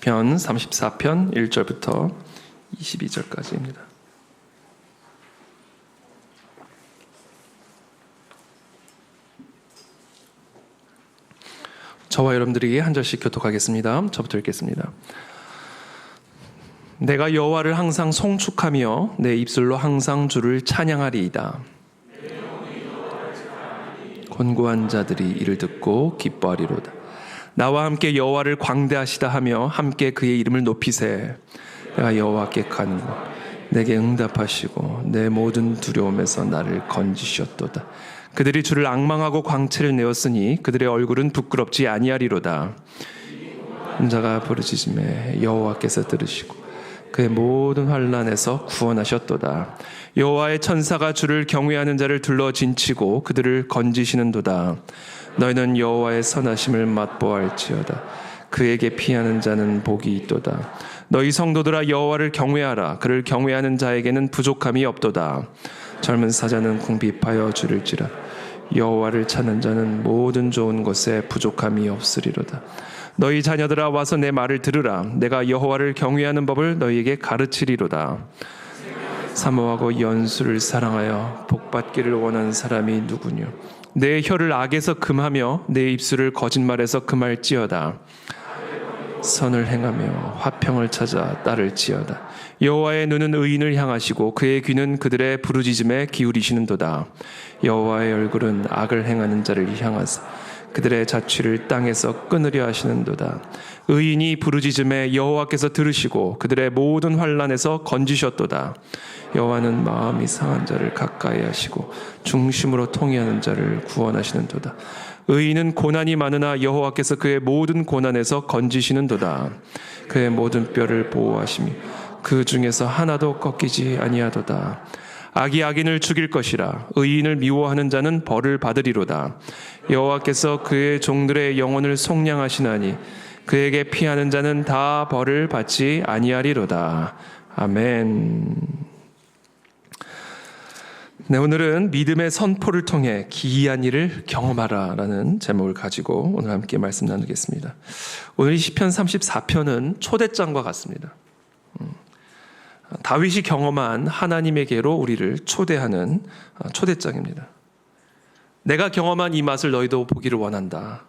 시편 34편 1절부터 22절까지입니다. 저와 여러분들이 한 절씩 교독하겠습니다. 저부터 읽겠습니다. 내가 여호와를 항상 송축하며 내 입술로 항상 주를 찬양하리이다. 곤고한 자들이 이를 듣고 기뻐하리로다. 나와 함께 여호와를 광대하시다 하며 함께 그의 이름을 높이세. 내가 여호와께 간구 내게 응답하시고 내 모든 두려움에서 나를 건지셨도다. 그들이 주를 앙망하고 광채를 내었으니 그들의 얼굴은 부끄럽지 아니하리로다. 자가 부르짖음에 여호와께서 들으시고 그의 모든 환난에서 구원하셨도다. 여호와의 천사가 주를 경외하는 자를 둘러 진치고 그들을 건지시는도다. 너희는 여호와의 선하심을 맛보아할지어다. 그에게 피하는 자는 복이 있도다. 너희 성도들아 여호와를 경외하라. 그를 경외하는 자에게는 부족함이 없도다. 젊은 사자는 궁핍하여 주를지라. 여호와를 찾는 자는 모든 좋은 것에 부족함이 없으리로다. 너희 자녀들아 와서 내 말을 들으라. 내가 여호와를 경외하는 법을 너희에게 가르치리로다. 사모하고 연수를 사랑하여 복받기를 원하는 사람이 누구뇨? 내 혀를 악에서 금하며 내 입술을 거짓말에서 금할지어다. 선을 행하며 화평을 찾아 따를지어다. 여호와의 눈은 의인을 향하시고 그의 귀는 그들의 부르짖음에 기울이시는도다. 여호와의 얼굴은 악을 행하는 자를 향하사 그들의 자취를 땅에서 끊으려 하시는도다. 의인이 부르짖음에 여호와께서 들으시고 그들의 모든 환난에서 건지셨도다. 여호와는 마음이 상한 자를 가까이 하시고 중심으로 통회하는 자를 구원하시는도다. 의인은 고난이 많으나 여호와께서 그의 모든 고난에서 건지시는도다. 그의 모든 뼈를 보호하시며 그 중에서 하나도 꺾이지 아니하도다. 악이 악인을 죽일 것이라. 의인을 미워하는 자는 벌을 받으리로다. 여호와께서 그의 종들의 영혼을 속량하시나니 그에게 피하는 자는 다 벌을 받지 아니하리로다. 아멘. 네, 오늘은 믿음의 선포를 통해 기이한 일을 경험하라라는 제목을 가지고 오늘 함께 말씀 나누겠습니다. 오늘 이 시편 34편은 초대장과 같습니다. 다윗이 경험한 하나님에게로 우리를 초대하는 초대장입니다. 내가 경험한 이 맛을 너희도 보기를 원한다.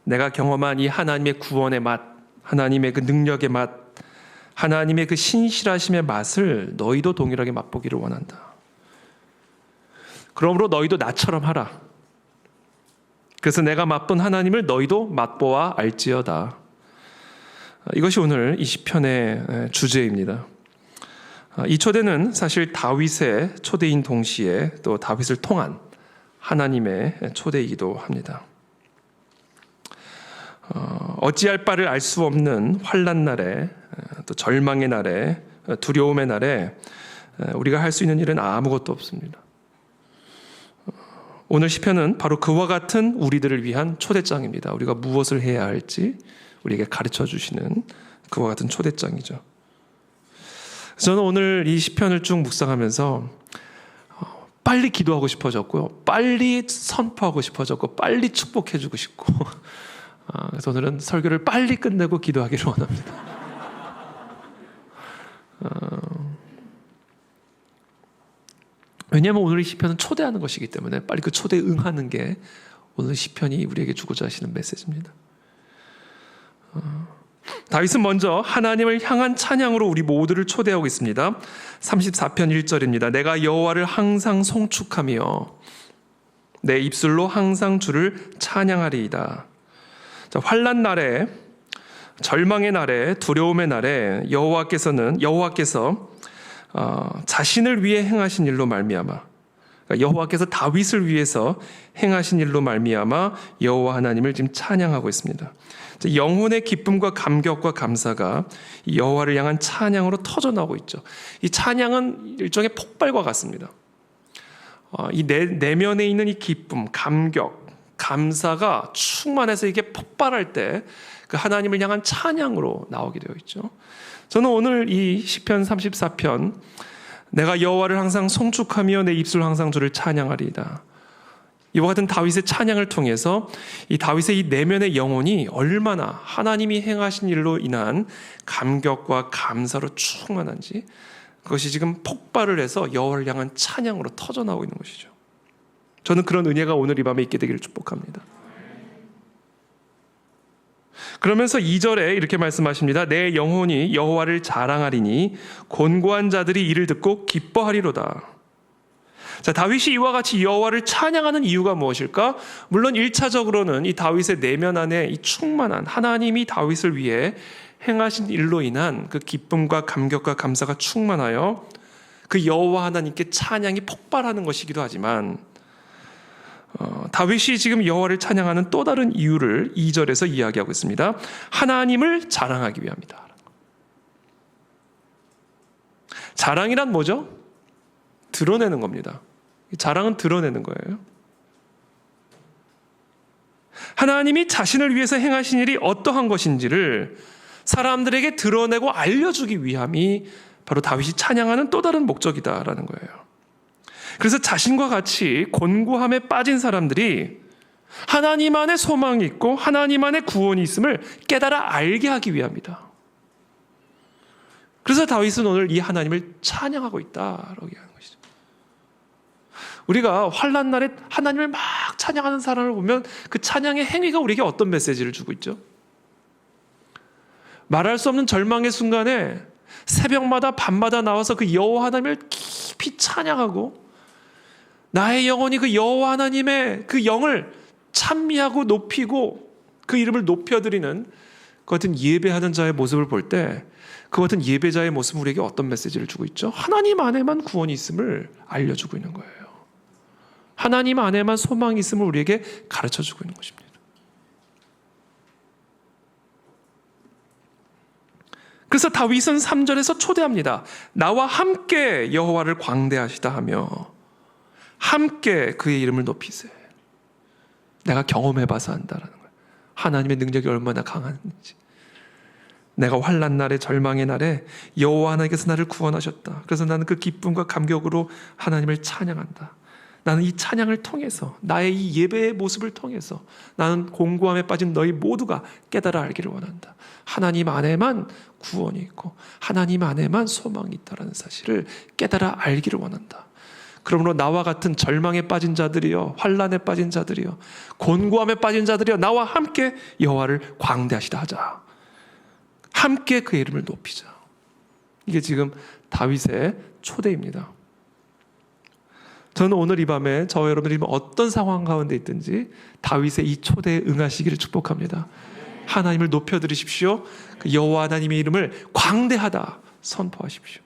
내가 경험한 이 하나님의 구원의 맛, 하나님의 그 능력의 맛, 하나님의 그 신실하심의 맛을 너희도 동일하게 맛보기를 원한다. 그러므로 너희도 나처럼 하라. 그래서 내가 맛본 하나님을 너희도 맛보아 알지어다. 이것이 오늘 이 시편의 주제입니다. 이 초대는 사실 다윗의 초대인 동시에 또 다윗을 통한 하나님의 초대이기도 합니다. 어찌할 바를 알 수 없는 환난 날에 또 절망의 날에 두려움의 날에 우리가 할 수 있는 일은 아무것도 없습니다. 오늘 시편은 바로 그와 같은 우리들을 위한 초대장입니다. 우리가 무엇을 해야 할지 우리에게 가르쳐 주시는 그와 같은 초대장이죠. 저는 오늘 이 시편을 쭉 묵상하면서 빨리 기도하고 싶어졌고요. 빨리 선포하고 싶어졌고 빨리 축복해주고 싶고 그래서 오늘은 설교를 빨리 끝내고 기도하기를 원합니다. 왜냐하면 오늘 이 시편은 초대하는 것이기 때문에 빨리 그 초대에 응하는 게 오늘 시편이 우리에게 주고자 하시는 메시지입니다. 다윗은 먼저 하나님을 향한 찬양으로 우리 모두를 초대하고 있습니다. 34편 1절입니다. 내가 여호와를 항상 송축하며 내 입술로 항상 주를 찬양하리이다. 자, 환난 날에, 절망의 날에, 두려움의 날에 여호와께서 자신을 위해 행하신 일로 말미암아, 그러니까 여호와께서 다윗을 위해서 행하신 일로 말미암아 여호와 하나님을 지금 찬양하고 있습니다. 영혼의 기쁨과 감격과 감사가 여호와를 향한 찬양으로 터져나오고 있죠. 이 찬양은 일종의 폭발과 같습니다. 이 내면에 있는 이 기쁨, 감격, 감사가 충만해서 이게 폭발할 때 그 하나님을 향한 찬양으로 나오게 되어 있죠. 저는 오늘 이 시편 34편 내가 여호와를 항상 송축하며 내 입술 항상 주를 찬양하리이다. 이와 같은 다윗의 찬양을 통해서 이 다윗의 이 내면의 영혼이 얼마나 하나님이 행하신 일로 인한 감격과 감사로 충만한지, 그것이 지금 폭발을 해서 여호와를 향한 찬양으로 터져나오고 있는 것이죠. 저는 그런 은혜가 오늘 이 밤에 있게 되기를 축복합니다. 그러면서 2절에 이렇게 말씀하십니다. 내 영혼이 여호와를 자랑하리니 곤고한 자들이 이를 듣고 기뻐하리로다. 자, 다윗이 이와 같이 여호와를 찬양하는 이유가 무엇일까? 물론 1차적으로는 이 다윗의 내면 안에 이 충만한 하나님이 다윗을 위해 행하신 일로 인한 그 기쁨과 감격과 감사가 충만하여 그 여호와 하나님께 찬양이 폭발하는 것이기도 하지만, 다윗이 지금 여호와를 찬양하는 또 다른 이유를 2절에서 이야기하고 있습니다. 하나님을 자랑하기 위함이다. 자랑이란 뭐죠? 드러내는 겁니다. 자랑은 드러내는 거예요. 하나님이 자신을 위해서 행하신 일이 어떠한 것인지를 사람들에게 드러내고 알려주기 위함이 바로 다윗이 찬양하는 또 다른 목적이다라는 거예요. 그래서 자신과 같이 곤고함에 빠진 사람들이 하나님 안에 소망이 있고 하나님 안에 구원이 있음을 깨달아 알게 하기 위함이다. 그래서 다윗은 오늘 이 하나님을 찬양하고 있다라고 얘기하는 것이죠. 우리가 환난 날에 하나님을 막 찬양하는 사람을 보면 그 찬양의 행위가 우리에게 어떤 메시지를 주고 있죠? 말할 수 없는 절망의 순간에 새벽마다 밤마다 나와서 그 여호와 하나님을 깊이 찬양하고 나의 영혼이 그 여호와 하나님의 그 영을 찬미하고 높이고 그 이름을 높여드리는 그 같은 예배하는 자의 모습을 볼 때 그 같은 예배자의 모습은 우리에게 어떤 메시지를 주고 있죠? 하나님 안에만 구원이 있음을 알려주고 있는 거예요. 하나님 안에만 소망이 있음을 우리에게 가르쳐주고 있는 것입니다. 그래서 다윗은 3절에서 초대합니다. 나와 함께 여호와를 광대하시다 하며 함께 그의 이름을 높이세. 내가 경험해봐서 한다라는 거예요. 하나님의 능력이 얼마나 강한지. 내가 환난 날에 절망의 날에 여호와 하나님께서 나를 구원하셨다. 그래서 나는 그 기쁨과 감격으로 하나님을 찬양한다. 나는 이 찬양을 통해서 나의 이 예배의 모습을 통해서 나는 공고함에 빠진 너희 모두가 깨달아 알기를 원한다. 하나님 안에만 구원이 있고 하나님 안에만 소망이 있다는 사실을 깨달아 알기를 원한다. 그러므로 나와 같은 절망에 빠진 자들이여, 환난에 빠진 자들이여, 곤고함에 빠진 자들이여, 나와 함께 여호와를 광대하시다 하자. 함께 그의 이름을 높이자. 이게 지금 다윗의 초대입니다. 저는 오늘 이 밤에 저와 여러분들이 어떤 상황 가운데 있든지 다윗의 이 초대에 응하시기를 축복합니다. 하나님을 높여드리십시오. 그 여호와 하나님의 이름을 광대하다 선포하십시오.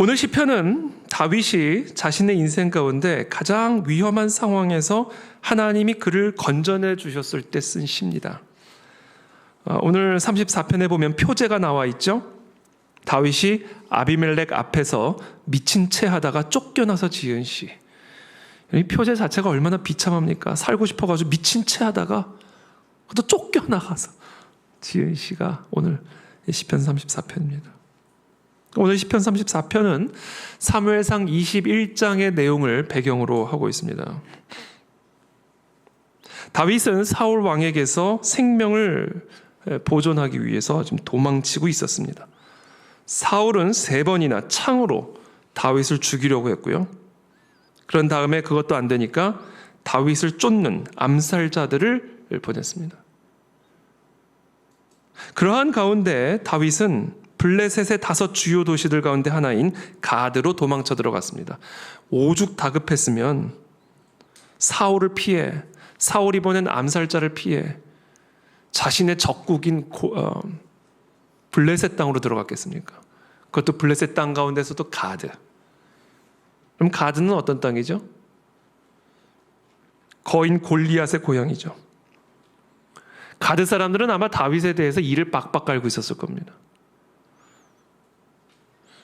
오늘 시편은 다윗이 자신의 인생 가운데 가장 위험한 상황에서 하나님이 그를 건져내 주셨을 때 쓴 시입니다. 오늘 34편에 보면 표제가 나와 있죠. 다윗이 아비멜렉 앞에서 미친 채 하다가 쫓겨나서 지은 시. 이 표제 자체가 얼마나 비참합니까? 살고 싶어가지고 미친 채 하다가 또 쫓겨나가서 지은 시가 오늘 시편 34편입니다. 오늘 시편 34편은 사무엘상 21장의 내용을 배경으로 하고 있습니다. 다윗은 사울 왕에게서 생명을 보존하기 위해서 지금 도망치고 있었습니다. 사울은 3번이나 창으로 다윗을 죽이려고 했고요. 그런 다음에 그것도 안 되니까 다윗을 쫓는 암살자들을 보냈습니다. 그러한 가운데 다윗은 블레셋의 5 주요 도시들 가운데 하나인 가드로 도망쳐 들어갔습니다. 오죽 다급했으면 사울을 피해, 사울이 보낸 암살자를 피해 자신의 적국인 블레셋 땅으로 들어갔겠습니까? 그것도 블레셋 땅 가운데서도 가드. 그럼 가드는 어떤 땅이죠? 거인 골리앗의 고향이죠. 가드 사람들은 아마 다윗에 대해서 이를 빡빡 깔고 있었을 겁니다.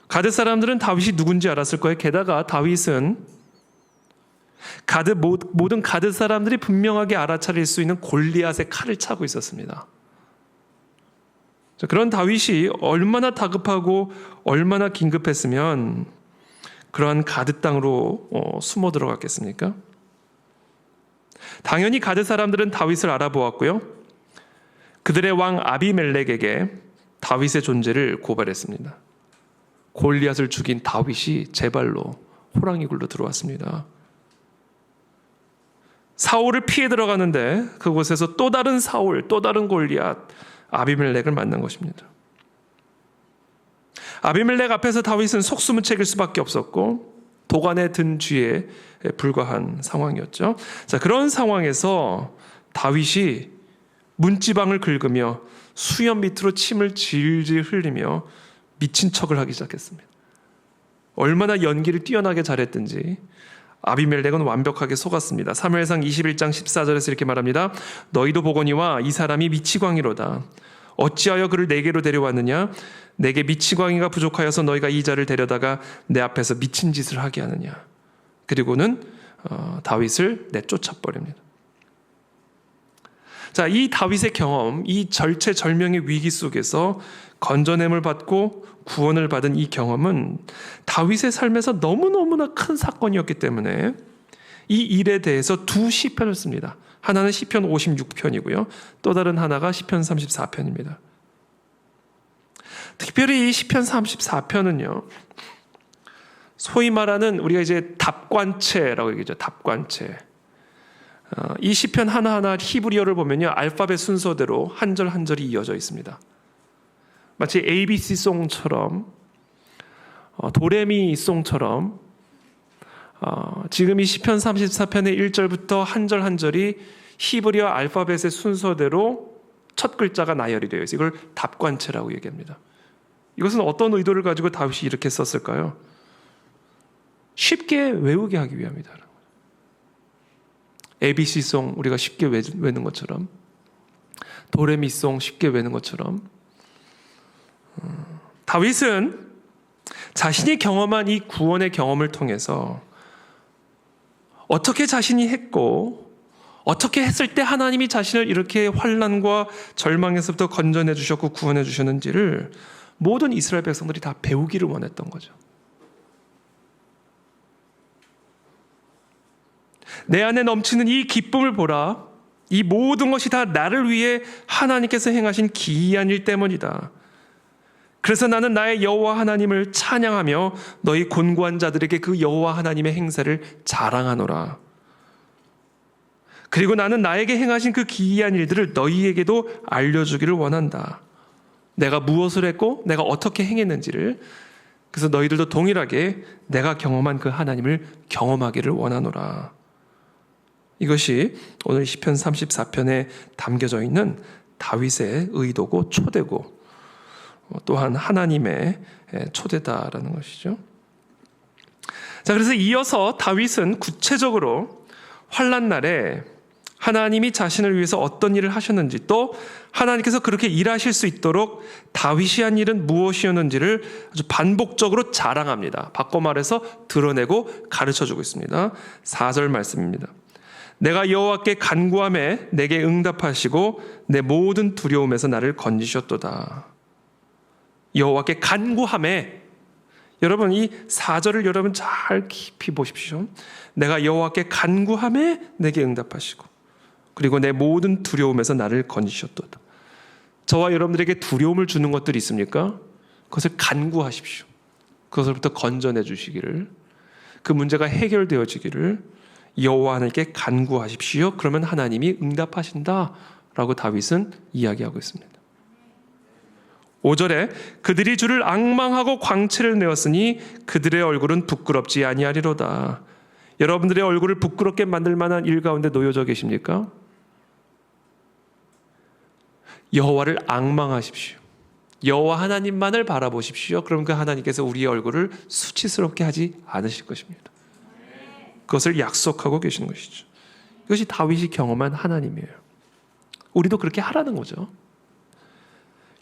가드 사람들은 다윗이 누군지 알았을 거예요. 게다가 다윗은 모든 가드 사람들이 분명하게 알아차릴 수 있는 골리앗의 칼을 차고 있었습니다. 그런 다윗이 얼마나 다급하고 얼마나 긴급했으면 그러한 가드 땅으로 숨어 들어갔겠습니까? 당연히 가드 사람들은 다윗을 알아보았고요. 그들의 왕 아비멜렉에게 다윗의 존재를 고발했습니다. 골리앗을 죽인 다윗이 제 발로 호랑이 굴로 들어왔습니다. 사울을 피해 들어가는데 그곳에서 또 다른 사울, 또 다른 골리앗, 아비멜렉을 만난 것입니다. 아비멜렉 앞에서 다윗은 속수무책일 수밖에 없었고 도간에 든 쥐에 불과한 상황이었죠. 자, 그런 상황에서 다윗이 문지방을 긁으며 수염 밑으로 침을 질질 흘리며 미친 척을 하기 시작했습니다. 얼마나 연기를 뛰어나게 잘했든지 아비멜렉은 완벽하게 속았습니다. 사무엘상 21장 14절에서 이렇게 말합니다. 너희도 보거니와 이 사람이 미치광이로다. 어찌하여 그를 내게로 데려왔느냐? 내게 미치광이가 부족하여서 너희가 이 자를 데려다가 내 앞에서 미친 짓을 하게 하느냐? 그리고는 다윗을 내쫓아버립니다. 자, 이 다윗의 경험, 이 절체절명의 위기 속에서 건져냄을 받고 구원을 받은 이 경험은 다윗의 삶에서 너무너무나 큰 사건이었기 때문에 이 일에 대해서 두 시편을 씁니다. 하나는 시편 56편이고요. 또 다른 하나가 시편 34편입니다. 특별히 이 시편 34편은요. 소위 말하는 우리가 이제 답관체라고 얘기하죠. 답관체. 이 시편 하나하나 히브리어를 보면요. 알파벳 순서대로 한 절 한 절이 이어져 있습니다. 마치 ABC송처럼 도레미송처럼 지금 이 시편 34편의 1절부터 한 절 한 절이 히브리어 알파벳의 순서대로 첫 글자가 나열이 되어 있어요. 이걸 답관체라고 얘기합니다. 이것은 어떤 의도를 가지고 다윗이 이렇게 썼을까요? 쉽게 외우게 하기 위함이다. ABC송 우리가 쉽게 외는 것처럼, 도레미송 쉽게 외는 것처럼 다윗은 자신이 경험한 이 구원의 경험을 통해서 어떻게 자신이 했고 어떻게 했을 때 하나님이 자신을 이렇게 환난과 절망에서부터 건져내 주셨고 구원해 주셨는지를 모든 이스라엘 백성들이 다 배우기를 원했던 거죠. 내 안에 넘치는 이 기쁨을 보라. 이 모든 것이 다 나를 위해 하나님께서 행하신 기이한 일 때문이다. 그래서 나는 나의 여호와 하나님을 찬양하며 너희 곤고한 자들에게 그 여호와 하나님의 행사를 자랑하노라. 그리고 나는 나에게 행하신 그 기이한 일들을 너희에게도 알려주기를 원한다. 내가 무엇을 했고 내가 어떻게 행했는지를, 그래서 너희들도 동일하게 내가 경험한 그 하나님을 경험하기를 원하노라. 이것이 오늘 시편 34편에 담겨져 있는 다윗의 의도고 초대고 또한 하나님의 초대다라는 것이죠. 자, 그래서 이어서 다윗은 구체적으로 환난 날에 하나님이 자신을 위해서 어떤 일을 하셨는지, 또 하나님께서 그렇게 일하실 수 있도록 다윗이 한 일은 무엇이었는지를 아주 반복적으로 자랑합니다. 바꿔 말해서 드러내고 가르쳐주고 있습니다. 4절 말씀입니다. 내가 여호와께 간구하매 내게 응답하시고 내 모든 두려움에서 나를 건지셨도다. 여호와께 간구하매, 여러분 이 4절을 여러분 잘 깊이 보십시오. 내가 여호와께 간구하매 내게 응답하시고 그리고 내 모든 두려움에서 나를 건지셨도다. 저와 여러분들에게 두려움을 주는 것들이 있습니까? 그것을 간구하십시오. 그것으로부터 건져내 주시기를, 그 문제가 해결되어지기를 여호와 하나님께 간구하십시오. 그러면 하나님이 응답하신다라고 다윗은 이야기하고 있습니다. 5절에 그들이 주를 앙망하고 광채를 내었으니 그들의 얼굴은 부끄럽지 아니하리로다. 여러분들의 얼굴을 부끄럽게 만들 만한 일 가운데 놓여져 계십니까? 여호와를 앙망하십시오. 여호와 하나님만을 바라보십시오. 그럼 그 하나님께서 우리의 얼굴을 수치스럽게 하지 않으실 것입니다. 그것을 약속하고 계시는 것이죠. 이것이 다윗이 경험한 하나님이에요. 우리도 그렇게 하라는 거죠.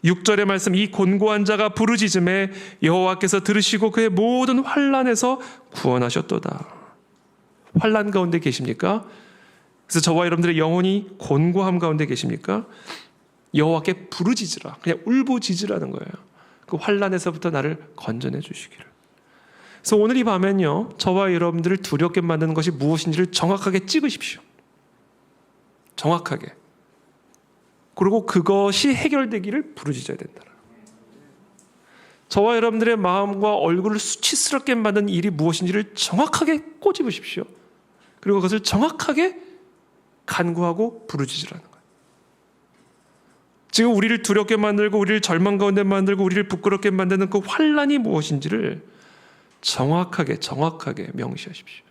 6절의 말씀, 이 곤고한 자가 부르짖음에 여호와께서 들으시고 그의 모든 환난에서 구원하셨도다. 환난 가운데 계십니까? 그래서 저와 여러분들의 영혼이 곤고함 가운데 계십니까? 여호와께 부르짖으라. 그냥 울부짖으라는 거예요. 그 환난에서부터 나를 건져내 주시기를. 그래서 오늘 이 밤엔요, 저와 여러분들을 두렵게 만드는 것이 무엇인지를 정확하게 찍으십시오. 정확하게. 그리고 그것이 해결되기를 부르짖어야 된다. 저와 여러분들의 마음과 얼굴을 수치스럽게 만드는 일이 무엇인지를 정확하게 꼬집으십시오. 그리고 그것을 정확하게 간구하고 부르짖으라는 거예요. 지금 우리를 두렵게 만들고 우리를 절망 가운데 만들고 우리를 부끄럽게 만드는 그 환난이 무엇인지를 정확하게 명시하십시오.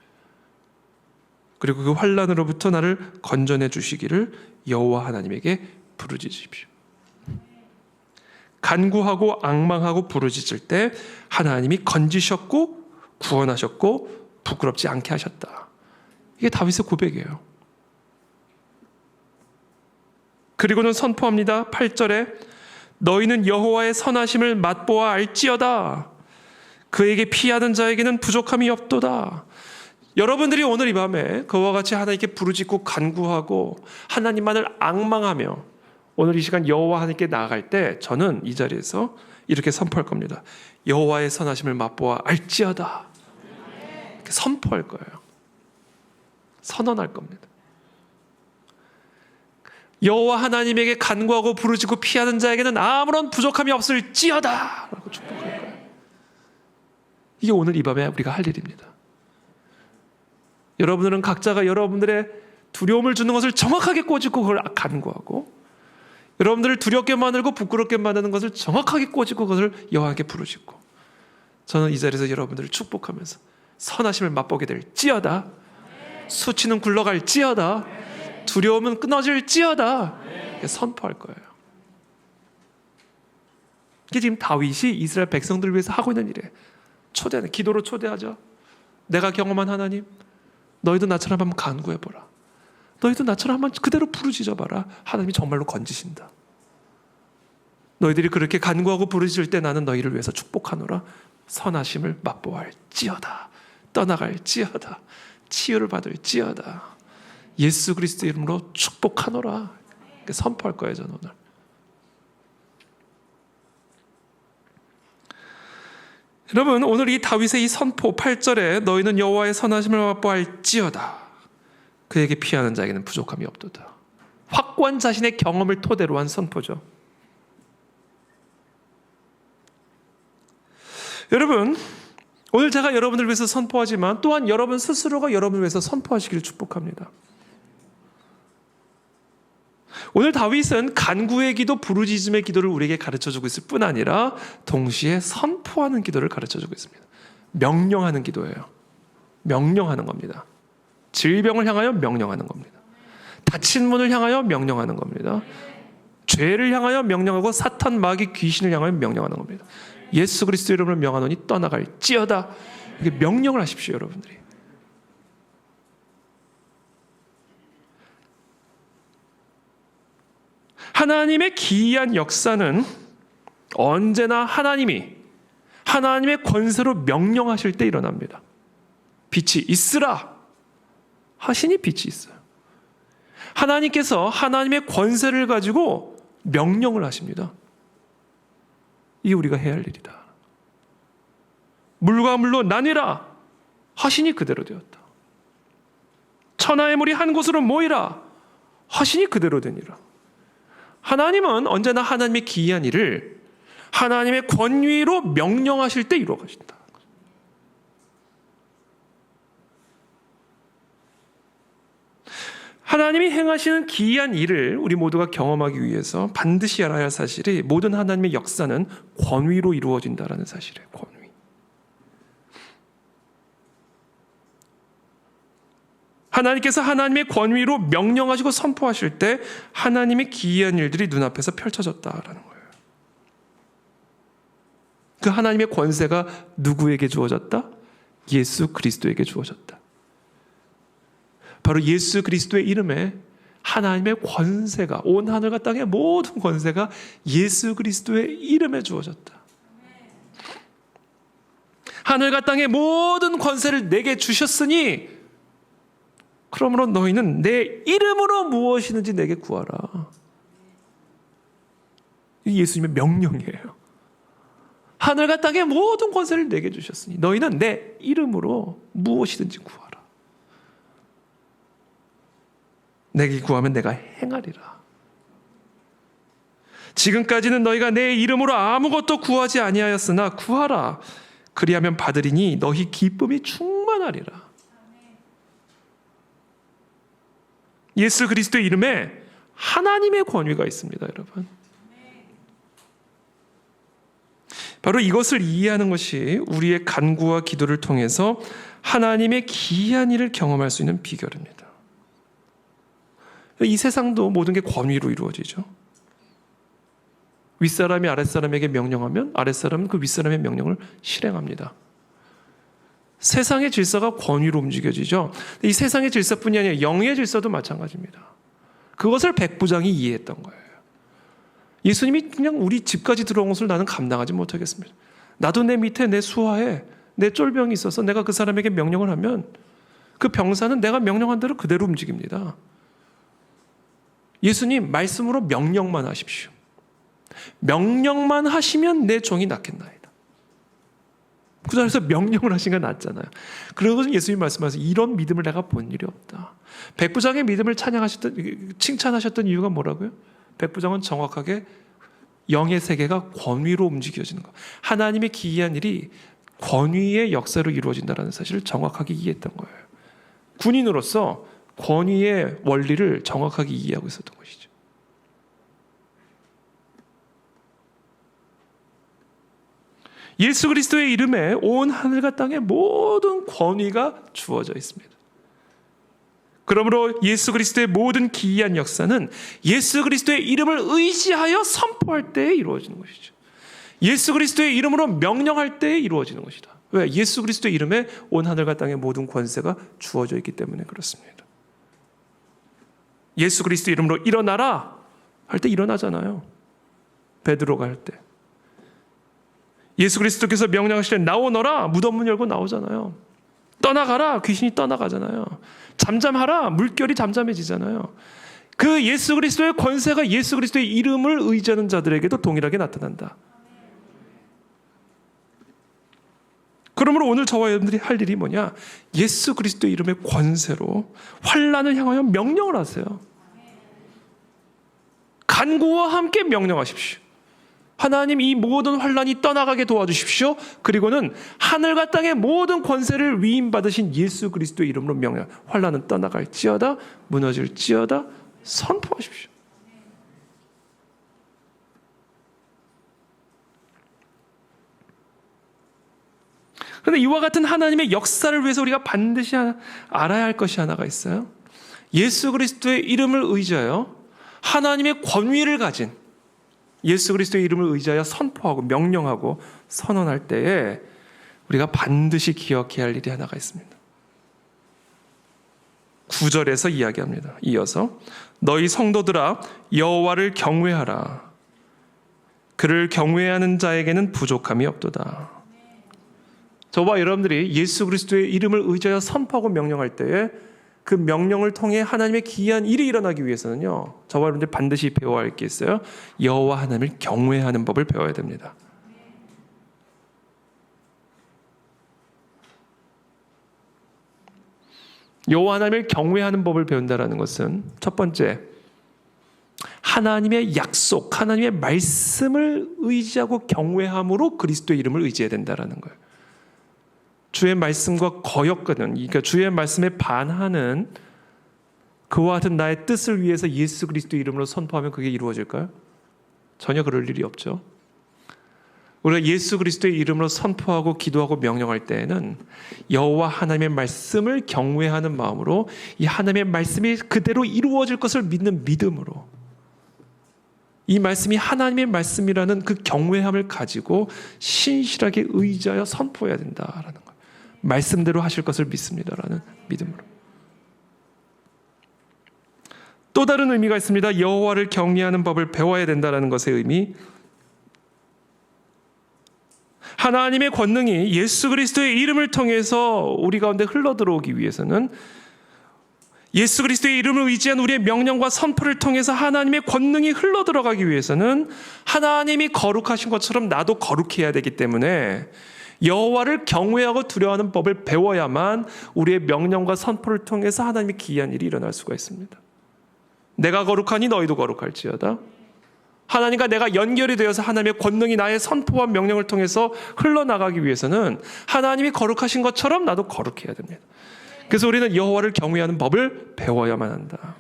그리고 그 환난으로부터 나를 건져내 주시기를 여호와 하나님에게 부르짖으십시오. 간구하고 앙망하고 부르짖을 때 하나님이 건지셨고 구원하셨고 부끄럽지 않게 하셨다. 이게 다윗의 고백이에요. 그리고는 선포합니다. 8절에 너희는 여호와의 선하심을 맛보아 알지어다. 그에게 피하는 자에게는 부족함이 없도다. 여러분들이 오늘 이 밤에 그와 같이 하나님께 부르짖고 간구하고 하나님만을 앙망하며 오늘 이 시간 여호와 하나님께 나아갈 때 저는 이 자리에서 이렇게 선포할 겁니다. 여호와의 선하심을 맛보아 알지어다. 이렇게 선포할 거예요. 선언할 겁니다. 여호와 하나님에게 간구하고 부르짖고 피하는 자에게는 아무런 부족함이 없을지어다 라고 축복할 거예요. 이게 오늘 이 밤에 우리가 할 일입니다. 여러분들은 각자가 여러분들의 두려움을 주는 것을 정확하게 꼬집고 그걸 간구하고, 여러분들을 두렵게 만들고 부끄럽게 만드는 것을 정확하게 꼬집고 그것을 여호와께 부르짖고, 저는 이 자리에서 여러분들을 축복하면서 선하심을 맛보게 될지어다, 수치는 굴러갈지어다, 두려움은 끊어질지어다 선포할 거예요. 이게 지금 다윗이 이스라엘 백성들을 위해서 하고 있는 일이에요. 초대는 기도로 초대하죠. 내가 경험한 하나님, 너희도 나처럼 한번 간구해보라. 너희도 나처럼 한번 그대로 부르짖어봐라. 하나님이 정말로 건지신다. 너희들이 그렇게 간구하고 부르짖을 때 나는 너희를 위해서 축복하노라. 선하심을 맛보할지어다. 떠나갈지어다. 치유를 받을지어다. 예수 그리스도 이름으로 축복하노라. 선포할 거예요, 저는 오늘. 여러분, 오늘 이 다윗의 이 선포 8절에 너희는 여호와의 선하심을 맛보할지어다. 그에게 피하는 자에게는 부족함이 없도다. 확고한 자신의 경험을 토대로 한 선포죠. 여러분, 오늘 제가 여러분을 위해서 선포하지만 또한 여러분 스스로가 여러분을 위해서 선포하시기를 축복합니다. 오늘 다윗은 간구의 기도, 부르짖음의 기도를 우리에게 가르쳐주고 있을 뿐 아니라 동시에 선포하는 기도를 가르쳐주고 있습니다. 명령하는 기도예요. 명령하는 겁니다. 질병을 향하여 명령하는 겁니다. 닫힌 문을 향하여 명령하는 겁니다. 죄를 향하여 명령하고 사탄, 마귀, 귀신을 향하여 명령하는 겁니다. 예수 그리스도 이름으로 명하노니 떠나갈지어다. 이게 명령을 하십시오, 여러분들이. 하나님의 기이한 역사는 언제나 하나님이 하나님의 권세로 명령하실 때 일어납니다. 빛이 있으라 하시니 빛이 있어요. 하나님께서 하나님의 권세를 가지고 명령을 하십니다. 이게 우리가 해야 할 일이다. 물과 물로 나뉘라 하시니 그대로 되었다. 천하의 물이 한 곳으로 모이라 하시니 그대로 되니라. 하나님은 언제나 하나님의 기이한 일을 하나님의 권위로 명령하실 때 이루어 가신다. 하나님이 행하시는 기이한 일을 우리 모두가 경험하기 위해서 반드시 알아야 할 사실이 모든 하나님의 역사는 권위로 이루어진다는 사실이에요. 권위. 하나님께서 하나님의 권위로 명령하시고 선포하실 때 하나님의 기이한 일들이 눈앞에서 펼쳐졌다라는 거예요. 그 하나님의 권세가 누구에게 주어졌다? 예수 그리스도에게 주어졌다. 바로 예수 그리스도의 이름에 하나님의 권세가, 온 하늘과 땅의 모든 권세가 예수 그리스도의 이름에 주어졌다. 하늘과 땅의 모든 권세를 내게 주셨으니 그러므로 너희는 내 이름으로 무엇이든지 내게 구하라. 이게 예수님의 명령이에요. 하늘과 땅의 모든 권세를 내게 주셨으니 너희는 내 이름으로 무엇이든지 구하라. 내게 구하면 내가 행하리라. 지금까지는 너희가 내 이름으로 아무것도 구하지 아니하였으나 구하라. 그리하면 받으리니 너희 기쁨이 충만하리라. 예수 그리스도의 이름에 하나님의 권위가 있습니다, 여러분. 바로 이것을 이해하는 것이 우리의 간구와 기도를 통해서 하나님의 기이한 일을 경험할 수 있는 비결입니다. 이 세상도 모든 게 권위로 이루어지죠. 윗사람이 아랫사람에게 명령하면 아랫사람은 그 윗사람의 명령을 실행합니다. 세상의 질서가 권위로 움직여지죠. 이 세상의 질서뿐이 아니라 영의 질서도 마찬가지입니다. 그것을 백부장이 이해했던 거예요. 예수님이 그냥 우리 집까지 들어온 것을 나는 감당하지 못하겠습니다. 나도 내 밑에 내 수하에 내 쫄병이 있어서 내가 그 사람에게 명령을 하면 그 병사는 내가 명령한 대로 그대로 움직입니다. 예수님 말씀으로 명령만 하십시오. 명령만 하시면 내 종이 낫겠나이다. 그 자리에서 명령을 하신 게 낫잖아요. 그러고 예수님 말씀하셔서 이런 믿음을 내가 본 일이 없다. 백부장의 믿음을 칭찬하셨던 이유가 뭐라고요? 백부장은 정확하게 영의 세계가 권위로 움직여지는 것. 하나님의 기이한 일이 권위의 역사로 이루어진다는 사실을 정확하게 이해했던 거예요. 군인으로서 권위의 원리를 정확하게 이해하고 있었던 것이죠. 예수 그리스도의 이름에 온 하늘과 땅의 모든 권위가 주어져 있습니다. 그러므로 예수 그리스도의 모든 기이한 역사는 예수 그리스도의 이름을 의지하여 선포할 때에 이루어지는 것이죠. 예수 그리스도의 이름으로 명령할 때에 이루어지는 것이다. 왜? 예수 그리스도의 이름에 온 하늘과 땅의 모든 권세가 주어져 있기 때문에 그렇습니다. 예수 그리스도 이름으로 일어나라 할 때 일어나잖아요. 베드로가 할 때. 예수 그리스도께서 명령하실 때 나오너라 무덤 문 열고 나오잖아요. 떠나가라 귀신이 떠나가잖아요. 잠잠하라 물결이 잠잠해지잖아요. 그 예수 그리스도의 권세가 예수 그리스도의 이름을 의지하는 자들에게도 동일하게 나타난다. 그러므로 오늘 저와 여러분들이 할 일이 뭐냐? 예수 그리스도의 이름의 권세로 환난을 향하여 명령을 하세요. 간구와 함께 명령하십시오. 하나님 이 모든 환난이 떠나가게 도와주십시오. 그리고는 하늘과 땅의 모든 권세를 위임받으신 예수 그리스도의 이름으로 명령. 환난은 떠나갈지어다 무너질지어다 선포하십시오. 그런데 이와 같은 하나님의 역사를 위해서 우리가 반드시 알아야 할 것이 하나가 있어요. 예수 그리스도의 이름을 의지하여 하나님의 권위를 가진 예수 그리스도의 이름을 의지하여 선포하고 명령하고 선언할 때에 우리가 반드시 기억해야 할 일이 하나가 있습니다. 9절에서 이야기합니다. 이어서 너희 성도들아 여호와를 경외하라. 그를 경외하는 자에게는 부족함이 없도다. 저와 여러분들이 예수 그리스도의 이름을 의지하여 선포하고 명령할 때에 그 명령을 통해 하나님의 기이한 일이 일어나기 위해서는요, 저와 여러분들 반드시 배워야 할 게 있어요. 여호와 하나님을 경외하는 법을 배워야 됩니다. 여호와 하나님을 경외하는 법을 배운다는 것은 첫 번째, 하나님의 약속, 하나님의 말씀을 의지하고 경외함으로 그리스도의 이름을 의지해야 된다는 거예요. 주의 말씀과 거역하는, 그러니까 주의 말씀에 반하는 그와 같은 나의 뜻을 위해서 예수 그리스도 이름으로 선포하면 그게 이루어질까요? 전혀 그럴 일이 없죠. 우리가 예수 그리스도의 이름으로 선포하고 기도하고 명령할 때에는 여호와 하나님의 말씀을 경외하는 마음으로 이 하나님의 말씀이 그대로 이루어질 것을 믿는 믿음으로 이 말씀이 하나님의 말씀이라는 그 경외함을 가지고 신실하게 의지하여 선포해야 된다라는 거예요. 말씀대로 하실 것을 믿습니다라는 믿음으로. 또 다른 의미가 있습니다. 여호와를 경외하는 법을 배워야 된다는 것의 의미. 하나님의 권능이 예수 그리스도의 이름을 통해서 우리 가운데 흘러들어오기 위해서는 예수 그리스도의 이름을 의지한 우리의 명령과 선포를 통해서 하나님의 권능이 흘러들어가기 위해서는 하나님이 거룩하신 것처럼 나도 거룩해야 되기 때문에 여호와를 경외하고 두려워하는 법을 배워야만 우리의 명령과 선포를 통해서 하나님의 기이한 일이 일어날 수가 있습니다. 내가 거룩하니 너희도 거룩할지어다. 하나님과 내가 연결이 되어서 하나님의 권능이 나의 선포와 명령을 통해서 흘러나가기 위해서는 하나님이 거룩하신 것처럼 나도 거룩해야 됩니다. 그래서 우리는 여호와를 경외하는 법을 배워야만 한다.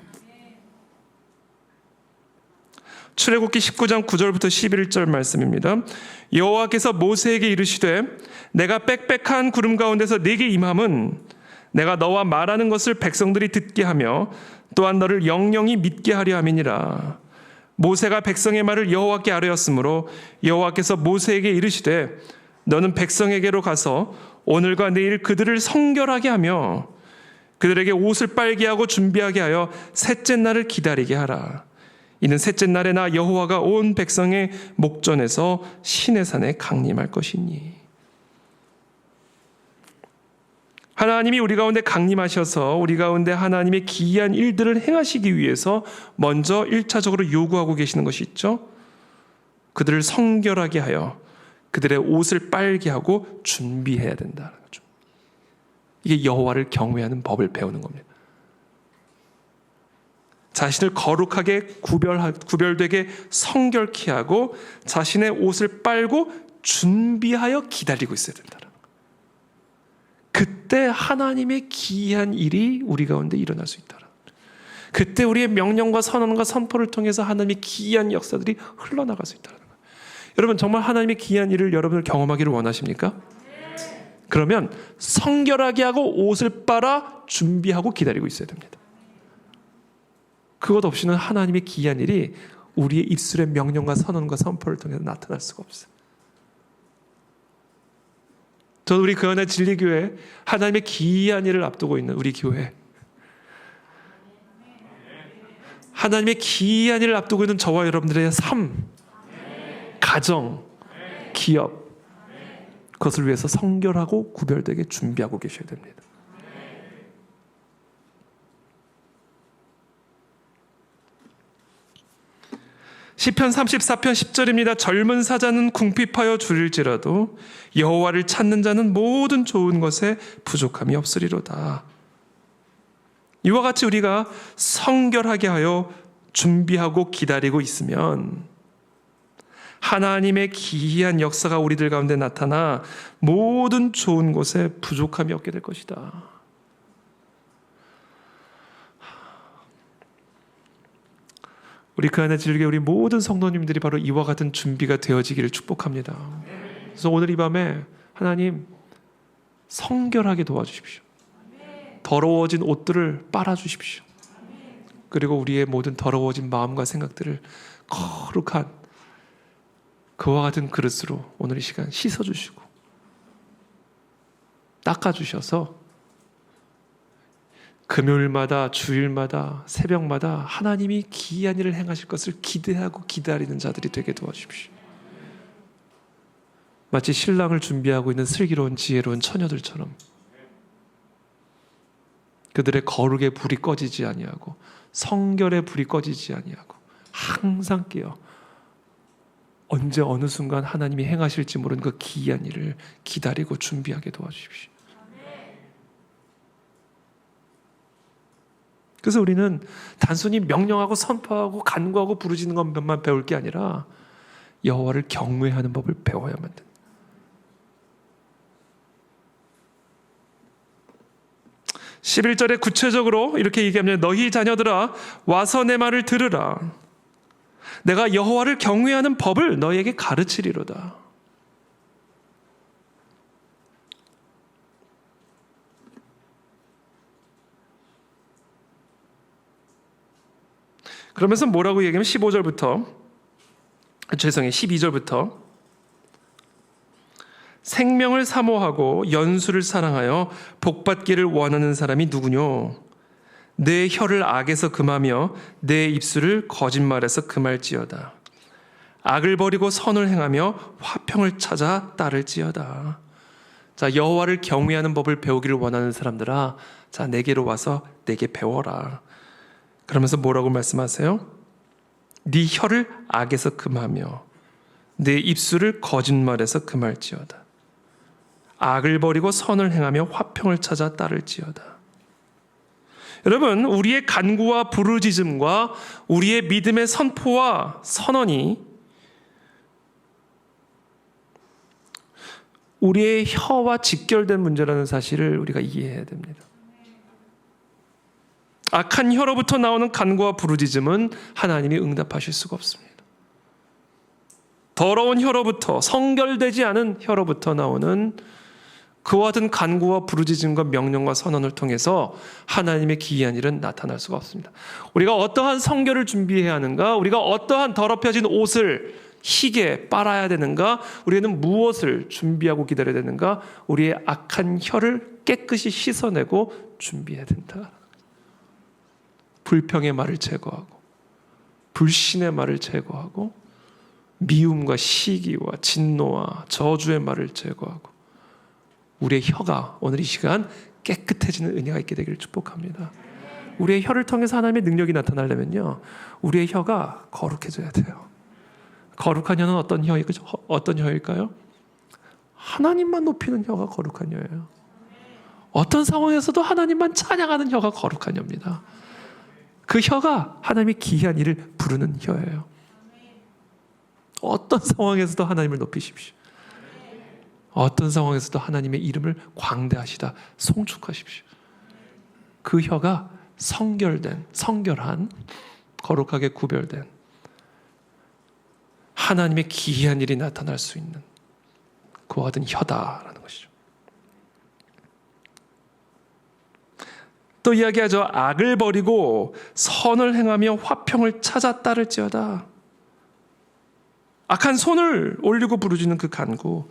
출애굽기 19장 9절부터 11절 말씀입니다. 여호와께서 모세에게 이르시되 내가 빽빽한 구름 가운데서 네게 임함은 내가 너와 말하는 것을 백성들이 듣게 하며 또한 너를 영영히 믿게 하려 함이니라. 모세가 백성의 말을 여호와께 아뢰었으므로 여호와께서 모세에게 이르시되 너는 백성에게로 가서 오늘과 내일 그들을 성결하게 하며 그들에게 옷을 빨게 하고 준비하게 하여 셋째 날을 기다리게 하라. 이는 셋째 날에 나 여호와가 온 백성의 목전에서 시내산에 강림할 것이니. 하나님이 우리 가운데 강림하셔서 우리 가운데 하나님의 기이한 일들을 행하시기 위해서 먼저 1차적으로 요구하고 계시는 것이 있죠. 그들을 성결하게 하여 그들의 옷을 빨게 하고 준비해야 된다는 거죠. 이게 여호와를 경외하는 법을 배우는 겁니다. 자신을 거룩하게 구별되게 성결케 하고 자신의 옷을 빨고 준비하여 기다리고 있어야 된다는 거예요. 그때 하나님의 기이한 일이 우리 가운데 일어날 수 있다는 거예요. 그때 우리의 명령과 선언과 선포를 통해서 하나님의 기이한 역사들이 흘러나갈 수 있다는 거예요. 여러분 정말 하나님의 기이한 일을 여러분을 경험하기를 원하십니까? 그러면 성결하게 하고 옷을 빨아 준비하고 기다리고 있어야 됩니다. 그것 없이는 하나님의 기이한 일이 우리의 입술의 명령과 선언과 선포를 통해서 나타날 수가 없어요. 저는 우리 그연의 진리교회 하나님의 기이한 일을 앞두고 있는 우리 교회, 하나님의 기이한 일을 앞두고 있는 저와 여러분들의 삶, 가정, 기업, 그것을 위해서 성결하고 구별되게 준비하고 계셔야 됩니다. 시편 34편 10절입니다. 젊은 사자는 궁핍하여 줄일지라도 여호와를 찾는 자는 모든 좋은 것에 부족함이 없으리로다. 이와 같이 우리가 성결하게 하여 준비하고 기다리고 있으면 하나님의 기이한 역사가 우리들 가운데 나타나 모든 좋은 것에 부족함이 없게 될 것이다. 우리 그 안에 즐겨 우리 모든 성도님들이 바로 이와 같은 준비가 되어지기를 축복합니다. 그래서 오늘 이 밤에 하나님 성결하게 도와주십시오. 더러워진 옷들을 빨아주십시오. 그리고 우리의 모든 더러워진 마음과 생각들을 거룩한 그와 같은 그릇으로 오늘 이 시간 씻어주시고 닦아주셔서 금요일마다 주일마다 새벽마다 하나님이 기이한 일을 행하실 것을 기대하고 기다리는 자들이 되게 도와주십시오. 마치 신랑을 준비하고 있는 슬기로운 지혜로운 처녀들처럼 그들의 거룩의 불이 꺼지지 아니하고 성결의 불이 꺼지지 아니하고 항상 깨어 언제 어느 순간 하나님이 행하실지 모르는 그 기이한 일을 기다리고 준비하게 도와주십시오. 그래서 우리는 단순히 명령하고 선포하고 간구하고 부르짖는 것만 배울 게 아니라 여호와를 경외하는 법을 배워야만 된다. (11절에) 구체적으로 이렇게 얘기합니다. 너희 자녀들아 와서 내 말을 들으라. 내가 여호와를 경외하는 법을 너희에게 가르치리로다. 그러면서 뭐라고 얘기하면 12절부터 생명을 사모하고 연수를 사랑하여 복받기를 원하는 사람이 누구뇨? 내 혀를 악에서 금하며 내 입술을 거짓말에서 금할지어다. 악을 버리고 선을 행하며 화평을 찾아 따를지어다. 자, 여호와를 경외하는 법을 배우기를 원하는 사람들아, 자, 내게로 와서 내게 배워라. 그러면서 뭐라고 말씀하세요? 네 혀를 악에서 금하며 내 입술을 거짓말에서 금할지어다. 악을 버리고 선을 행하며 화평을 찾아 따를지어다. 여러분, 우리의 간구와 부르짖음과 우리의 믿음의 선포와 선언이 우리의 혀와 직결된 문제라는 사실을 우리가 이해해야 됩니다. 악한 혀로부터 나오는 간구와 부르짖음은 하나님이 응답하실 수가 없습니다. 더러운 혀로부터, 성결되지 않은 혀로부터 나오는 그와 같은 간구와 부르짖음과 명령과 선언을 통해서 하나님의 기이한 일은 나타날 수가 없습니다. 우리가 어떠한 성결을 준비해야 하는가? 우리가 어떠한 더럽혀진 옷을 희게 빨아야 되는가? 우리는 무엇을 준비하고 기다려야 되는가? 우리의 악한 혀를 깨끗이 씻어내고 준비해야 된다. 불평의 말을 제거하고 불신의 말을 제거하고 미움과 시기와 진노와 저주의 말을 제거하고 우리의 혀가 오늘 이 시간 깨끗해지는 은혜가 있게 되기를 축복합니다. 우리의 혀를 통해서 하나님의 능력이 나타나려면요, 우리의 혀가 거룩해져야 돼요. 거룩한 혀는 어떤 혀일까요? 하나님만 높이는 혀가 거룩한 혀예요. 어떤 상황에서도 하나님만 찬양하는 혀가 거룩한 혀입니다. 그 혀가 하나님의 기이한 일을 부르는 혀예요. 어떤 상황에서도 하나님을 높이십시오. 어떤 상황에서도 하나님의 이름을 광대하시다 송축하십시오. 그 혀가 성결한, 거룩하게 구별된 하나님의 기이한 일이 나타날 수 있는 그와 같은 혀다라는 것이죠. 또 이야기하죠. 악을 버리고 선을 행하며 화평을 찾아 따를지어다. 악한 손을 올리고 부르짖는 그 간구,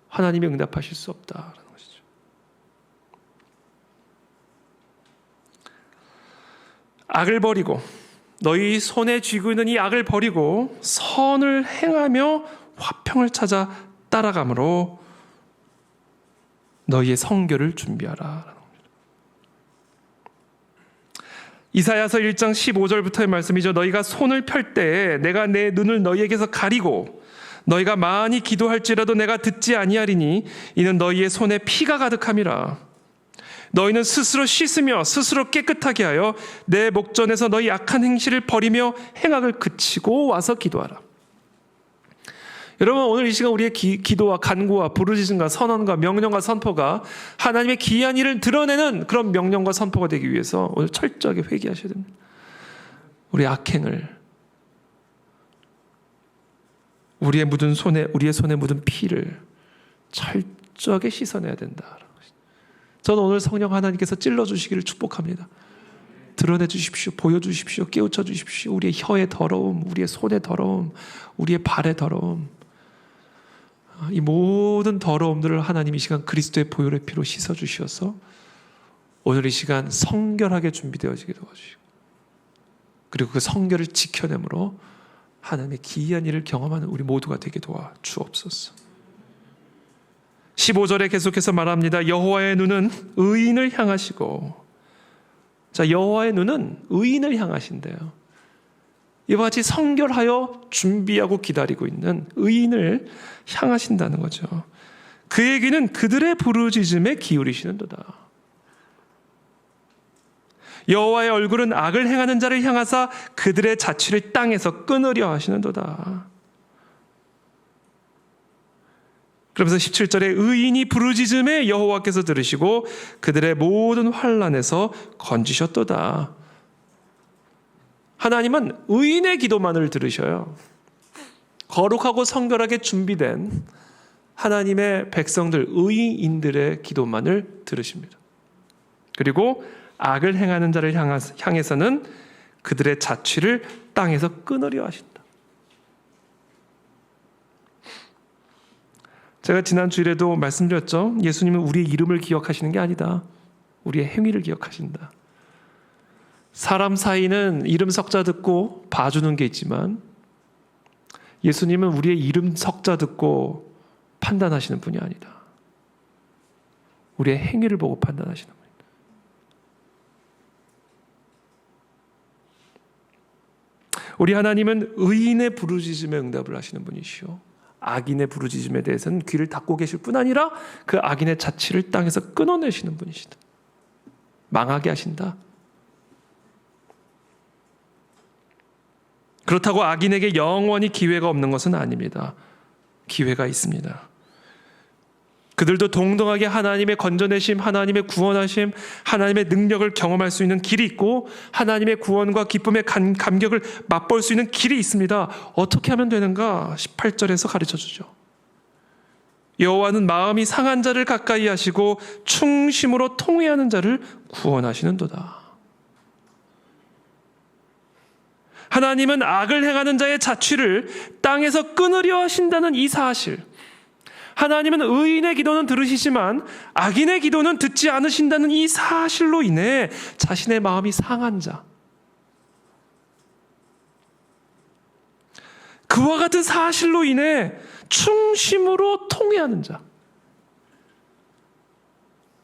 하나님이 응답하실 수 없다라는 것이죠. 악을 버리고, 너희 손에 쥐고 있는 이 악을 버리고 선을 행하며 화평을 찾아 따라감으로 너희의 성결을 준비하라. 이사야서 1장 15절부터의 말씀이죠. 너희가 손을 펼 때에 내가 내 눈을 너희에게서 가리고 너희가 많이 기도할지라도 내가 듣지 아니하리니 이는 너희의 손에 피가 가득함이라. 너희는 스스로 씻으며 스스로 깨끗하게 하여 내 목전에서 너희 악한 행실을 버리며 행악을 그치고 와서 기도하라. 여러분, 오늘 이 시간 우리의 기도와 간구와 부르짖음과 선언과 명령과 선포가 하나님의 기이한 일을 드러내는 그런 명령과 선포가 되기 위해서 오늘 철저하게 회개하셔야 됩니다. 우리의 악행을, 우리의 손에 묻은 피를 철저하게 씻어내야 된다. 저는 오늘 성령 하나님께서 찔러주시기를 축복합니다. 드러내 주십시오. 보여주십시오. 깨우쳐 주십시오. 우리의 혀의 더러움, 우리의 손의 더러움, 우리의 발의 더러움, 이 모든 더러움들을 하나님 이 시간 그리스도의 보혈의 피로 씻어주셔서 오늘 이 시간 성결하게 준비되어지게 도와주시고, 그리고 그 성결을 지켜내므로 하나님의 기이한 일을 경험하는 우리 모두가 되게 도와주옵소서. 15절에 계속해서 말합니다. 여호와의 눈은 의인을 향하시고, 자, 여호와의 눈은 의인을 향하신대요. 이와 같이 성결하여 준비하고 기다리고 있는 의인을 향하신다는 거죠. 그의 귀는 그들의 부르짖음에 기울이시는도다. 여호와의 얼굴은 악을 행하는 자를 향하사 그들의 자취를 땅에서 끊으려 하시는도다. 그러면서 17절에 의인이 부르짖음에 여호와께서 들으시고 그들의 모든 환난에서 건지셨도다. 하나님은 의인의 기도만을 들으셔요. 거룩하고 성결하게 준비된 하나님의 백성들, 의인들의 기도만을 들으십니다. 그리고 악을 행하는 자를 향해서는 그들의 자취를 땅에서 끊으려 하신다. 제가 지난 주일에도 말씀드렸죠. 예수님은 우리의 이름을 기억하시는 게 아니다. 우리의 행위를 기억하신다. 사람 사이는 이름 석자 듣고 봐주는 게 있지만 예수님은 우리의 이름 석자 듣고 판단하시는 분이 아니다. 우리의 행위를 보고 판단하시는 분이다. 우리 하나님은 의인의 부르짖음에 응답을 하시는 분이시오. 악인의 부르짖음에 대해서는 귀를 닫고 계실 뿐 아니라 그 악인의 자취를 땅에서 끊어내시는 분이시다. 망하게 하신다. 그렇다고 악인에게 영원히 기회가 없는 것은 아닙니다. 기회가 있습니다. 그들도 동등하게 하나님의 건져내심, 하나님의 구원하심, 하나님의 능력을 경험할 수 있는 길이 있고 하나님의 구원과 기쁨의 감격을 맛볼 수 있는 길이 있습니다. 어떻게 하면 되는가? 18절에서 가르쳐주죠. 여호와는 마음이 상한 자를 가까이 하시고 충심으로 통회하는 자를 구원하시는도다. 하나님은 악을 행하는 자의 자취를 땅에서 끊으려 하신다는 이 사실, 하나님은 의인의 기도는 들으시지만 악인의 기도는 듣지 않으신다는 이 사실로 인해 자신의 마음이 상한 자, 그와 같은 사실로 인해 충심으로 통회하는 자,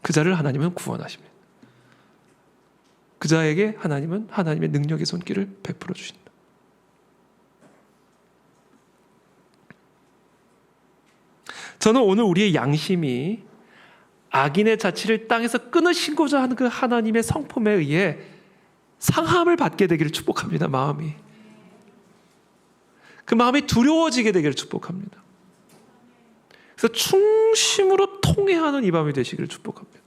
그 자를 하나님은 구원하십니다. 그 자에게 하나님은 하나님의 능력의 손길을 베풀어 주신다. 저는 오늘 우리의 양심이 악인의 자취를 땅에서 끊으시고자 하는 그 하나님의 성품에 의해 상함을 받게 되기를 축복합니다. 마음이. 그 마음이 두려워지게 되기를 축복합니다. 그래서 충심으로 통회하는 이 밤이 되시기를 축복합니다.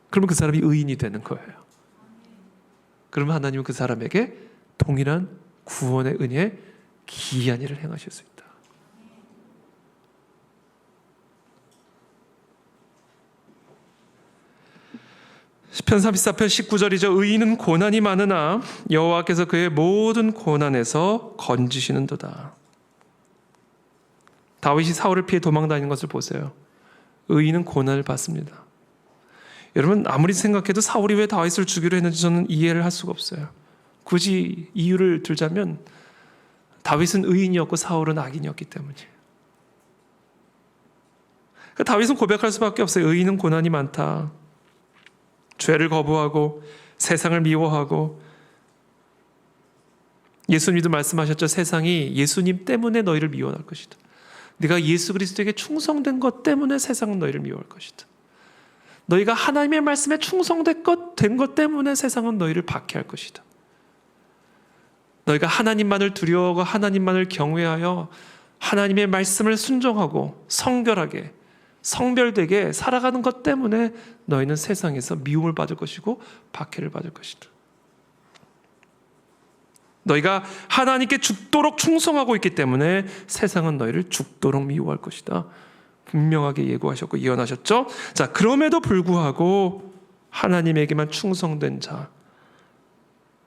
그러면 그 사람이 의인이 되는 거예요. 그러면 하나님은 그 사람에게 동일한 구원의 은혜에 기이한 일을 행하실 수 있다. 시편 34편 19절이죠. 의인은 고난이 많으나 여호와께서 그의 모든 고난에서 건지시는도다. 다윗이 사울을 피해 도망다니는 것을 보세요. 의인은 고난을 받습니다. 여러분, 아무리 생각해도 사울이 왜 다윗을 죽이려 했는지 저는 이해를 할 수가 없어요. 굳이 이유를 들자면 다윗은 의인이었고 사울은 악인이었기 때문이에요. 다윗은 고백할 수밖에 없어요. 의인은 고난이 많다. 죄를 거부하고 세상을 미워하고, 예수님도 말씀하셨죠. 세상이 예수님 때문에 너희를 미워할 것이다. 네가 예수 그리스도에게 충성된 것 때문에 세상은 너희를 미워할 것이다. 너희가 하나님의 말씀에 충성된 것 때문에 세상은 너희를 박해할 것이다. 너희가 하나님만을 두려워하고 하나님만을 경외하여 하나님의 말씀을 순종하고 성결하게 성별되게 살아가는 것 때문에 너희는 세상에서 미움을 받을 것이고 박해를 받을 것이다. 너희가 하나님께 죽도록 충성하고 있기 때문에 세상은 너희를 죽도록 미워할 것이다. 분명하게 예고하셨고 예언하셨죠. 자, 그럼에도 불구하고 하나님에게만 충성된 자,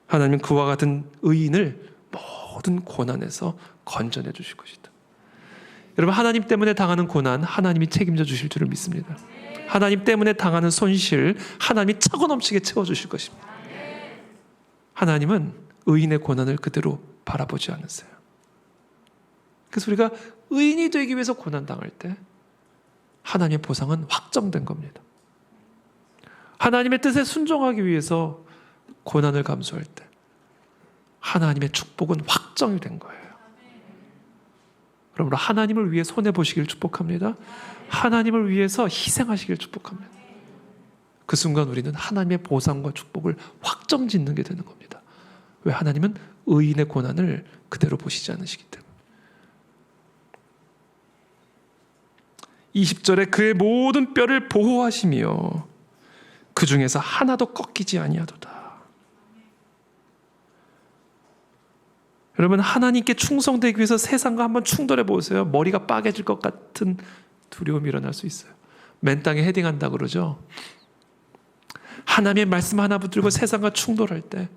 하나님은 그와 같은 의인을 모든 고난에서 건져내 주실 것이다. 여러분, 하나님 때문에 당하는 고난 하나님이 책임져 주실 줄을 믿습니다. 하나님 때문에 당하는 손실 하나님이 차고 넘치게 채워주실 것입니다. 하나님은 의인의 고난을 그대로 바라보지 않으세요. 그래서 우리가 의인이 되기 위해서 고난당할 때 하나님의 보상은 확정된 겁니다. 하나님의 뜻에 순종하기 위해서 고난을 감수할 때 하나님의 축복은 확정이 된 거예요. 그러므로 하나님을 위해 손해보시길 축복합니다. 하나님을 위해서 희생하시길 축복합니다. 그 순간 우리는 하나님의 보상과 축복을 확정짓는 게 되는 겁니다. 왜? 하나님은 의인의 고난을 그대로 보시지 않으시기 때문에. 20절에 그의 모든 뼈를 보호하시며 그 중에서 하나도 꺾이지 아니하도다. 여러분, 하나님께 충성되기 위해서 세상과 한번 충돌해 보세요. 머리가 빠개질 것 같은 두려움이 일어날 수 있어요. 맨 땅에 헤딩한다 그러죠. 하나님의 말씀 하나 붙들고 세상과 충돌할 때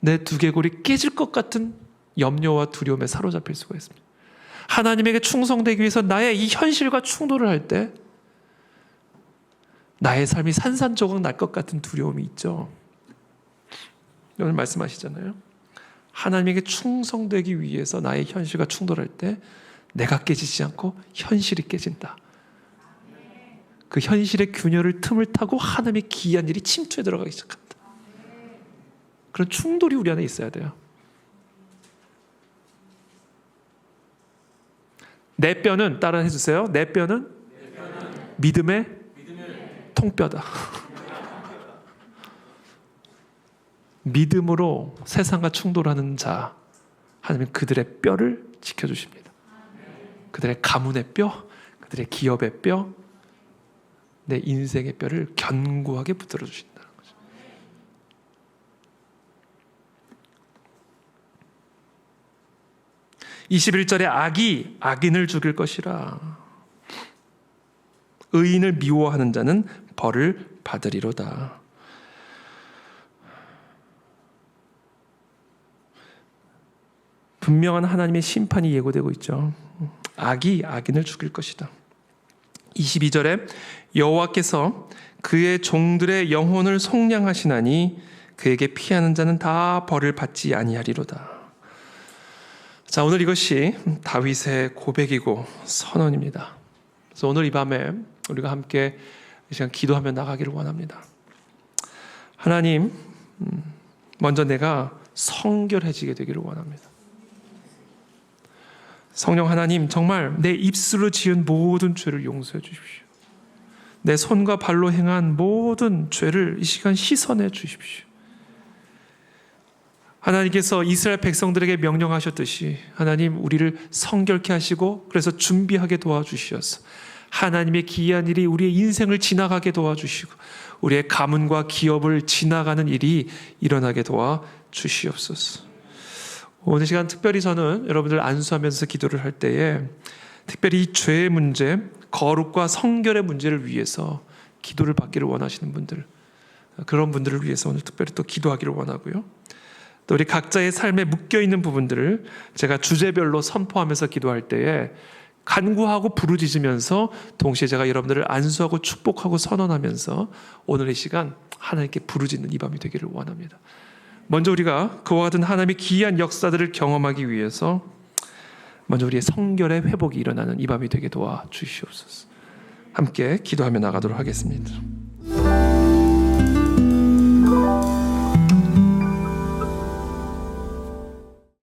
내 두개골이 깨질 것 같은 염려와 두려움에 사로잡힐 수가 있습니다. 하나님에게 충성되기 위해서 나의 이 현실과 충돌을 할 때 나의 삶이 산산조각 날 것 같은 두려움이 있죠. 오늘 말씀하시잖아요. 하나님에게 충성되기 위해서 나의 현실과 충돌할 때 내가 깨지지 않고 현실이 깨진다. 그 현실의 균열을 틈을 타고 하나님의 기이한 일이 침투해 들어가기 시작한다. 그런 충돌이 우리 안에 있어야 돼요. 내 뼈는 따라 해주세요. 내 뼈는 믿음의 통뼈다. 믿음으로 세상과 충돌하는 자, 하나님은 그들의 뼈를 지켜주십니다. 그들의 가문의 뼈, 그들의 기업의 뼈, 내 인생의 뼈를 견고하게 붙들어 주신다는 거죠. (21절에) 악이 악인을 죽일 것이라. 의인을 미워하는 자는 벌을 받으리로다. 분명한 하나님의 심판이 예고되고 있죠. 악이 악인을 죽일 것이다. 22절에 여호와께서 그의 종들의 영혼을 속량하시나니 그에게 피하는 자는 다 벌을 받지 아니하리로다. 자, 오늘 이것이 다윗의 고백이고 선언입니다. 그래서 오늘 이 밤에 우리가 함께 이 시간 기도하며 나가기를 원합니다. 하나님, 먼저 내가 성결해지게 되기를 원합니다. 성령 하나님, 정말 내 입술로 지은 모든 죄를 용서해 주십시오. 내 손과 발로 행한 모든 죄를 이 시간 씻어내 주십시오. 하나님께서 이스라엘 백성들에게 명령하셨듯이 하나님, 우리를 성결케 하시고 그래서 준비하게 도와주시어서 하나님의 기이한 일이 우리의 인생을 지나가게 도와주시고 우리의 가문과 기업을 지나가는 일이 일어나게 도와주시옵소서. 오늘 시간 특별히 저는 여러분들 안수하면서 기도를 할 때에 특별히 이 죄의 문제, 거룩과 성결의 문제를 위해서 기도를 받기를 원하시는 분들, 그런 분들을 위해서 오늘 특별히 또 기도하기를 원하고요. 또 우리 각자의 삶에 묶여있는 부분들을 제가 주제별로 선포하면서 기도할 때에 간구하고 부르짖으면서 동시에 제가 여러분들을 안수하고 축복하고 선언하면서 오늘 이 시간 하나님께 부르짖는 이 밤이 되기를 원합니다. 먼저 우리가 그와 같은 하나님의 기이한 역사들을 경험하기 위해서 먼저 우리의 성결의 회복이 일어나는 이 밤이 되게 도와주시옵소서. 함께 기도하며 나가도록 하겠습니다.